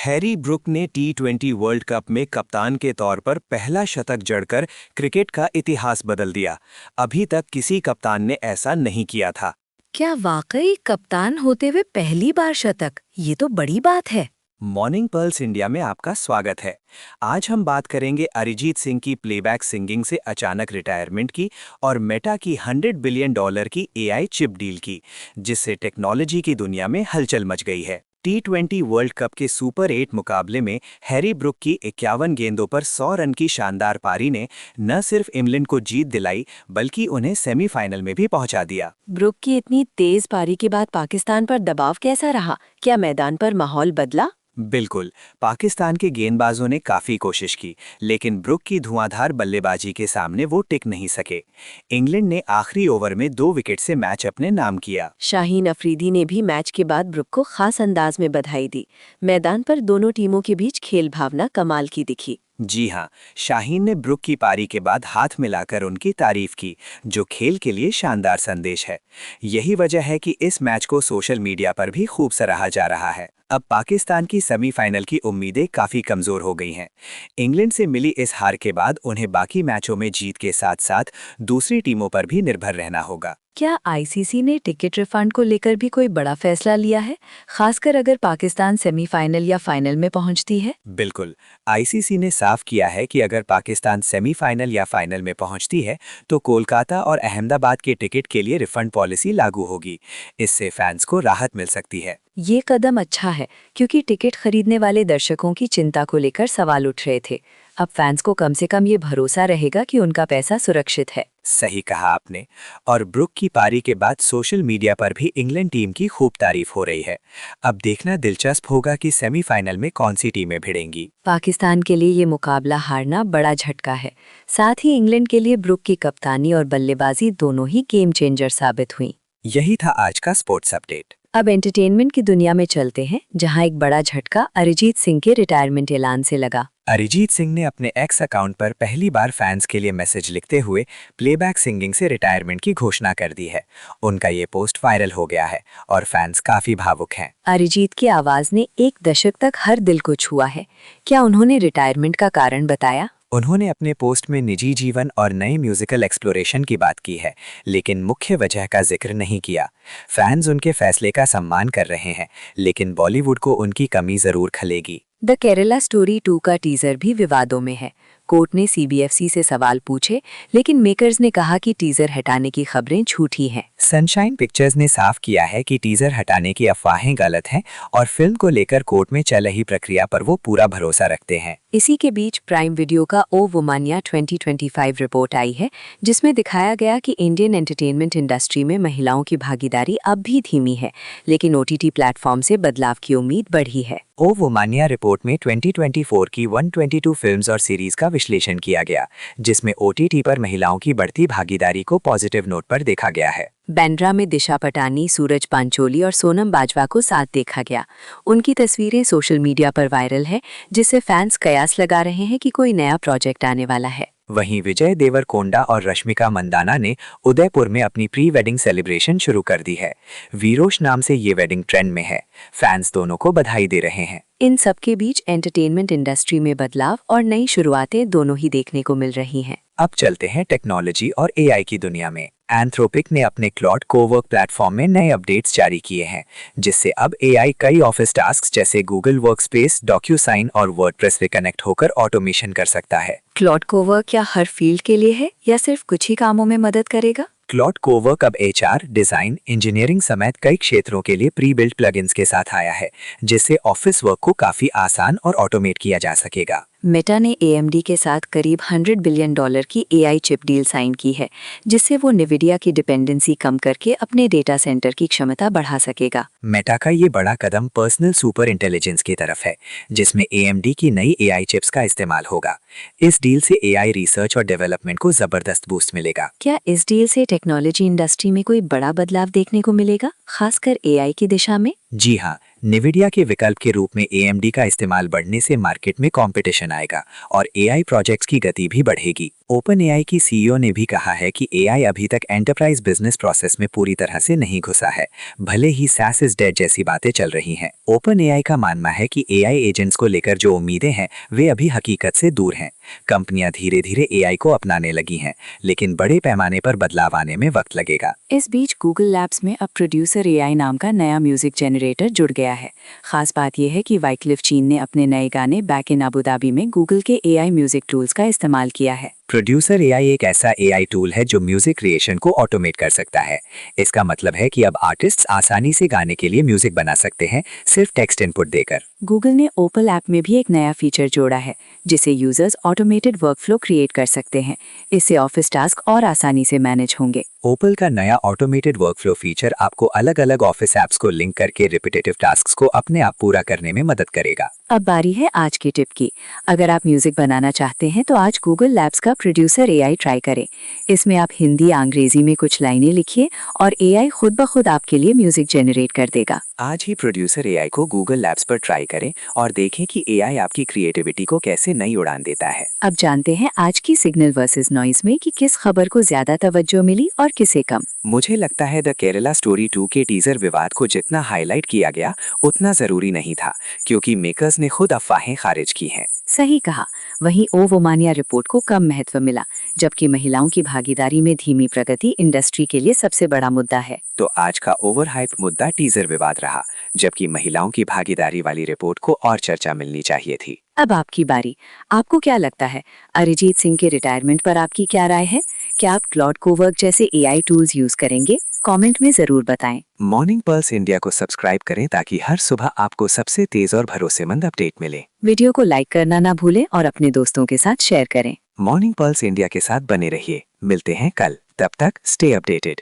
Harry Brook ने टी20 world cup में कप्तान के तौर पर पहला शतक जड़कर क्रिकेट का इतिहास बदल दिया। अभी तक किसी कप्तान ने ऐसा नहीं किया था। क्या वाकई कप्तान होते हुए पहली बार शतक? ये तो बड़ी बात है। मॉर्निंग पर्ल्स इंडिया में आपका स्वागत है। आज हम बात करेंगे अरिजीत सिंह की प्लेबैक सिंगिंग से अचानक रिटायरमेंट की और मेटा की $100 बिलियन की एआई चिप डील की, जिससे टेक्नोलॉजी की दुनिया में हलचल मच गई है। टी20 वर्ल्ड कप के सुपर 8 मुकाबले में हैरी ब्रुक की 51 गेंदों पर 100 रन की शानदार पारी ने न सिर्फ इंग्लैंड को जीत दिलाई बल्कि उन्हें सेमीफाइनल में भी पहुंचा दिया। ब्रुक की इतनी तेज पारी के बाद पाकिस्तान पर दबाव कैसा रहा? क्या मैदान पर माहौल बदला? बिल्कुल, पाकिस्तान के गेंदबाजों ने काफ़ी कोशिश की, लेकिन ब्रुक की धुआंधार बल्लेबाजी के सामने वो टिक नहीं सके। इंग्लैंड ने आखिरी ओवर में 2 विकेट से मैच अपने नाम किया। शाहीन अफरीदी ने भी मैच के बाद ब्रुक को खास अंदाज में बधाई दी। मैदान पर दोनों टीमों के बीच खेल भावना कमाल की दिखी। जी हाँ, शाहीन ने ब्रुक की पारी के बाद हाथ मिलाकर उनकी तारीफ की, जो खेल के लिए शानदार संदेश है। यही वजह है कि इस मैच को सोशल मीडिया पर भी खूब सराहा जा रहा है। अब पाकिस्तान की सेमीफाइनल की उम्मीदें काफ़ी कमज़ोर हो गई हैं। इंग्लैंड से मिली इस हार के बाद उन्हें बाकी मैचों में जीत के साथ साथ दूसरी टीमों पर भी निर्भर रहना होगा। क्या आईसीसी ने टिकट रिफंड को लेकर भी कोई बड़ा फैसला लिया है, खासकर अगर पाकिस्तान सेमीफाइनल या फाइनल में पहुंचती है? बिल्कुल, आईसीसी ने साफ किया है कि अगर पाकिस्तान सेमीफाइनल या फाइनल में पहुंचती है तो कोलकाता और अहमदाबाद के टिकट के लिए रिफंड पॉलिसी लागू होगी। इससे फैंस को राहत मिल सकती है। ये कदम अच्छा है, क्योंकि टिकट खरीदने वाले दर्शकों की चिंता को लेकर सवाल उठ रहे थे। अब फैंस को कम से कम ये भरोसा रहेगा कि उनका पैसा सुरक्षित है। सही कहा आपने। और ब्रुक की पारी के बाद सोशल मीडिया पर भी इंग्लैंड टीम की खूब तारीफ हो रही है। अब देखना दिलचस्प होगा कि सेमीफाइनल में कौन सी टीमें भिड़ेंगी। पाकिस्तान के लिए ये मुकाबला हारना बड़ा झटका है। साथ ही इंग्लैंड के लिए ब्रुक की कप्तानी और बल्लेबाजी दोनों ही गेम चेंजर साबित हुई। यही था आज का स्पोर्ट्स अपडेट। अब एंटरटेनमेंट की दुनिया में चलते हैं, जहां एक बड़ा झटका अरिजीत सिंह के रिटायरमेंट ऐलान से लगा। अरिजीत सिंह ने अपने एक्स अकाउंट पर पहली बार फैंस के लिए मैसेज लिखते हुए प्लेबैक सिंगिंग से रिटायरमेंट की घोषणा कर दी है। उनका ये पोस्ट वायरल हो गया है और फैंस काफी भावुक हैं। अरिजीत की आवाज ने एक दशक तक हर दिल को छुआ है। क्या उन्होंने रिटायरमेंट का कारण बताया? उन्होंने अपने पोस्ट में निजी जीवन और नए म्यूजिकल एक्सप्लोरेशन की बात की है, लेकिन मुख्य वजह का जिक्र नहीं किया। फैंस उनके फैसले का सम्मान कर रहे हैं, लेकिन बॉलीवुड को उनकी कमी जरूर खलेगी। द केरला स्टोरी 2 का टीजर भी विवादों में है। कोर्ट ने सीबीएफसी से सवाल पूछे, लेकिन मेकर्स ने कहा कि टीजर हटाने की खबरें झूठी हैं। सनशाइन पिक्चर्स ने साफ किया है कि टीजर हटाने की अफवाहें गलत हैं और फिल्म को लेकर कोर्ट में चल रही प्रक्रिया पर वो पूरा भरोसा रखते हैं। इसी के बीच प्राइम वीडियो का ओ वुमानिया 2025 रिपोर्ट आई है, जिसमें दिखाया गया कि इंडियन एंटरटेनमेंट इंडस्ट्री में महिलाओं की भागीदारी अब भी धीमी है, लेकिन ओटीटी प्लेटफॉर्म से बदलाव की उम्मीद बढ़ी है। ओ वुमानिया रिपोर्ट में 2024 की 122 फिल्म्स और सीरीज का विश्लेषण किया गया, जिसमें ओटीटी पर महिलाओं की बढ़ती भागीदारी को पॉजिटिव नोट पर देखा गया है। बैंड्रा में दिशा पटानी, सूरज पांचोली और सोनम बाजवा को साथ देखा गया। उनकी तस्वीरें सोशल मीडिया पर वायरल है, जिससे फैंस कयास लगा रहे हैं कि कोई नया प्रोजेक्ट आने वाला है। वहीं विजय देवरकोंडा और रश्मिका मंदाना ने उदयपुर में अपनी प्री वेडिंग सेलिब्रेशन शुरू कर दी है। वीरोश नाम से ये वेडिंग ट्रेंड में है। फैंस दोनों को बधाई दे रहे हैं। इन सब के बीच एंटरटेनमेंट इंडस्ट्री में बदलाव और नई शुरुआतें दोनों ही देखने को मिल रही हैं। अब चलते हैं टेक्नोलॉजी और एआई की दुनिया में। एंथ्रोपिक ने अपने क्लॉड कोवर्क प्लेटफॉर्म में नए अपडेट्स जारी किए हैं, जिससे अब एआई कई ऑफिस टास्क जैसे गूगल वर्कस्पेस, डॉक्यूसाइन और वर्डप्रेस से कनेक्ट होकर ऑटोमेशन कर सकता है। क्लॉड कोवर्क क्या हर फील्ड के लिए है या सिर्फ कुछ ही कामों में मदद करेगा? क्लॉड कोवर्क अब एचआर, डिजाइन, इंजीनियरिंग समेत कई क्षेत्रों के लिए प्री बिल्ट प्लगइन्स के साथ आया है, जिससे ऑफिस वर्क को काफी आसान और ऑटोमेट किया जा सकेगा। मेटा ने एएमडी के साथ करीब $100 बिलियन की एआई चिप डील साइन की है, जिससे वो निविडिया की डिपेंडेंसी कम करके अपने डेटा सेंटर की क्षमता बढ़ा सकेगा। मेटा का ये बड़ा कदम पर्सनल सुपर इंटेलिजेंस की तरफ है, जिसमें एएमडी की नई एआई चिप्स का इस्तेमाल होगा। इस डील से एआई रिसर्च और डेवलपमेंट को जबरदस्त बूस्ट मिलेगा। क्या इस डील से टेक्नोलॉजी इंडस्ट्री में कोई बड़ा बदलाव देखने को मिलेगा, खासकर एआई की दिशा में? जी हाँ, निविडिया के विकल्प के रूप में AMD का इस्तेमाल बढ़ने से मार्केट में कंपटीशन आएगा और AI प्रोजेक्ट्स की गति भी बढ़ेगी। OpenAI की CEO ने भी कहा है कि AI अभी तक एंटरप्राइज बिजनेस प्रोसेस में पूरी तरह से नहीं घुसा है, भले ही SaaS इज डेड जैसी बातें चल रही हैं। OpenAI का मानना है कि AI एजेंट्स को लेकर जो उम्मीदें हैं वे अभी हकीकत से दूर हैं। कंपनियां धीरे धीरे AI को अपनाने लगी हैं, लेकिन बड़े पैमाने पर बदलाव आने में वक्त लगेगा। इस बीच गूगल लैब्स में अब प्रोड्यूसर AI नाम का नया म्यूजिक जनरेटर जुड़ गया है। खास बात यह है कि वाइक्लिफ चीन ने अपने नए गाने बैक इन अबू धाबी में गूगल के AI म्यूजिक टूल्स का इस्तेमाल किया है। प्रोड्यूसर AI एक ऐसा AI टूल है जो म्यूजिक क्रिएशन को ऑटोमेट कर सकता है। इसका मतलब है कि अब आर्टिस्ट्स आसानी से गाने के लिए म्यूजिक बना सकते हैं, सिर्फ टेक्स्ट इनपुट देकर। गूगल ने ओपल ऐप में भी एक नया फीचर जोड़ा है, जिसे यूजर्स ऑटोमेटेड वर्कफ्लो क्रिएट कर सकते हैं। इससे ऑफिस टास्क और आसानी से मैनेज होंगे। ओपल का नया ऑटोमेटेड वर्कफ्लो फीचर आपको अलग अलग ऑफिस ऐप्स को लिंक करके रिपीटेटिव टास्क्स को अपने आप पूरा करने में मदद करेगा। अब बारी है आज की टिप की। अगर आप म्यूजिक बनाना चाहते हैं तो आज गूगल लैब्स का प्रोड्यूसर AI ट्राई करें। इसमें आप हिंदी या अंग्रेजी में कुछ लाइनें लिखिए और AI खुद ब खुद आपके लिए म्यूजिक जनरेट कर देगा। आज ही प्रोड्यूसर AI को गूगल लैब्स पर ट्राई करें और देखें कि AI आपकी क्रिएटिविटी को कैसे नई उड़ान देता है। अब जानते हैं आज की सिग्नल वर्सेस नॉइज में कि किस खबर को ज्यादा तवज्जो मिली और किसे कम। मुझे लगता है द केरला स्टोरी 2 के टीजर विवाद को जितना हाईलाइट किया गया उतना जरूरी नहीं था, क्योंकि मेकर्स ने खुद अफवाहें खारिज की हैं। सही कहा। वहीं ओ वोमानिया रिपोर्ट को कम महत्व मिला, जबकि महिलाओं की भागीदारी में धीमी प्रगति इंडस्ट्री के लिए सबसे बड़ा मुद्दा है। तो आज का ओवरहाइप मुद्दा टीजर विवाद रहा, जबकि महिलाओं की भागीदारी वाली रिपोर्ट को और चर्चा मिलनी चाहिए थी। अब आपकी बारी। आपको क्या लगता है, अरिजीत सिंह के रिटायरमेंट पर आपकी क्या राय है? क्या आप क्लॉड कोवर्क जैसे AI टूल्स यूज करेंगे? कमेंट में जरूर बताएं। मॉर्निंग पल्स इंडिया को सब्सक्राइब करें ताकि हर सुबह आपको सबसे तेज और भरोसेमंद अपडेट मिले। वीडियो को लाइक करना ना भूलें और अपने दोस्तों के साथ शेयर करें। मॉर्निंग पल्स इंडिया के साथ बने रहिए। मिलते हैं कल, तब तक स्टे अपडेटेड।